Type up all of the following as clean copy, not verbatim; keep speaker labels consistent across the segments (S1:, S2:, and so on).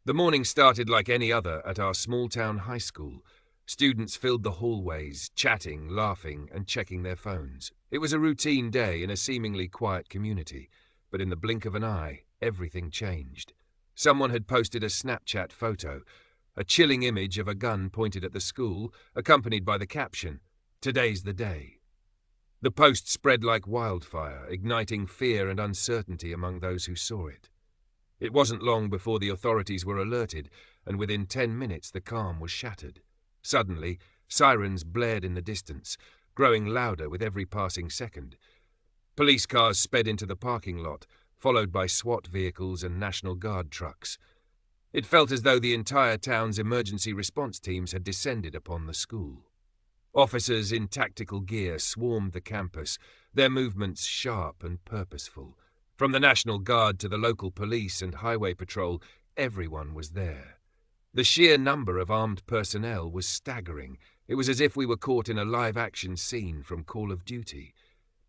S1: The morning started like any other at our small-town high school. Students filled the hallways, chatting, laughing, and checking their phones. It was a routine day in a seemingly quiet community, but in the blink of an eye, everything changed. Someone had posted a Snapchat photo, a chilling image of a gun pointed at the school, accompanied by the caption, "Today's the day." The post spread like wildfire, igniting fear and uncertainty among those who saw it. It wasn't long before the authorities were alerted, and within 10 minutes the calm was shattered. Suddenly, sirens blared in the distance, growing louder with every passing second. Police cars sped into the parking lot, followed by SWAT vehicles and National Guard trucks. It felt as though the entire town's emergency response teams had descended upon the school. Officers in tactical gear swarmed the campus, their movements sharp and purposeful. From the National Guard to the local police and highway patrol, everyone was there. The sheer number of armed personnel was staggering. It was as if we were caught in a live-action scene from Call of Duty.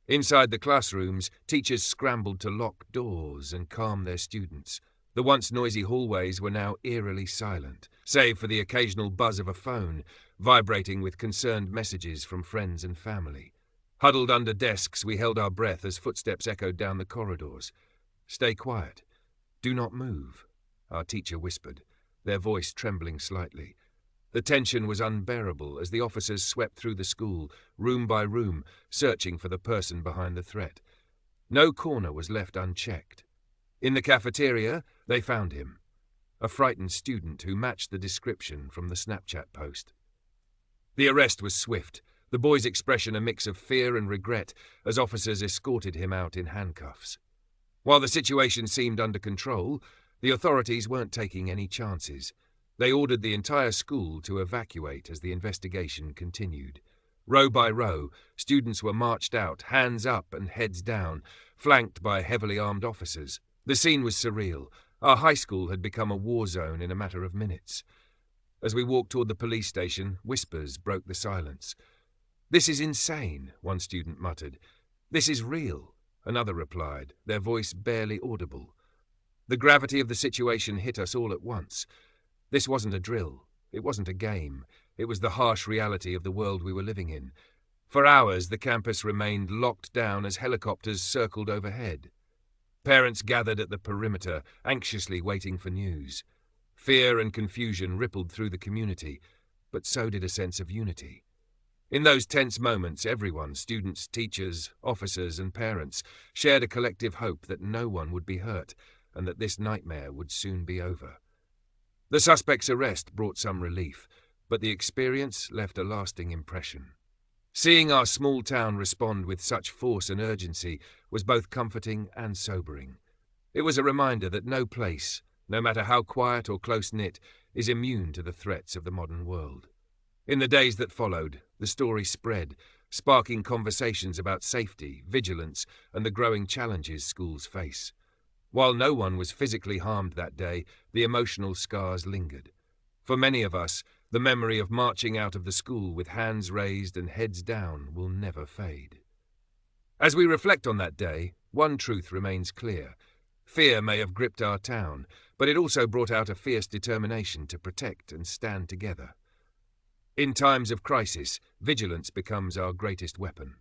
S1: Inside the classrooms, teachers scrambled to lock doors and calm their students. The once noisy hallways were now eerily silent, save for the occasional buzz of a phone, vibrating with concerned messages from friends and family. Huddled under desks, we held our breath as footsteps echoed down the corridors. "Stay quiet. Do not move," our teacher whispered, their voice trembling slightly. The tension was unbearable as the officers swept through the school, room by room, searching for the person behind the threat. No corner was left unchecked. In the cafeteria, they found him, a frightened student who matched the description from the Snapchat post. The arrest was swift, the boy's expression a mix of fear and regret as officers escorted him out in handcuffs. While the situation seemed under control, the authorities weren't taking any chances. They ordered the entire school to evacuate as the investigation continued. Row by row, students were marched out, hands up and heads down, flanked by heavily armed officers. The scene was surreal. Our high school had become a war zone in a matter of minutes. As we walked toward the police station, whispers broke the silence. "This is insane," one student muttered. "This is real," another replied, their voice barely audible. The gravity of the situation hit us all at once. This wasn't a drill. It wasn't a game. It was the harsh reality of the world we were living in. For hours, the campus remained locked down as helicopters circled overhead. Parents gathered at the perimeter, anxiously waiting for news. Fear and confusion rippled through the community, but so did a sense of unity. In those tense moments, everyone, students, teachers, officers, and parents, shared a collective hope that no one would be hurt and that this nightmare would soon be over. The suspect's arrest brought some relief, but the experience left a lasting impression. Seeing our small town respond with such force and urgency was both comforting and sobering. It was a reminder that no place, no matter how quiet or close-knit, is immune to the threats of the modern world. In the days that followed, the story spread, sparking conversations about safety, vigilance, and the growing challenges schools face. While no one was physically harmed that day, the emotional scars lingered. For many of us, the memory of marching out of the school with hands raised and heads down will never fade. As we reflect on that day, one truth remains clear. Fear may have gripped our town, but it also brought out a fierce determination to protect and stand together. In times of crisis, vigilance becomes our greatest weapon.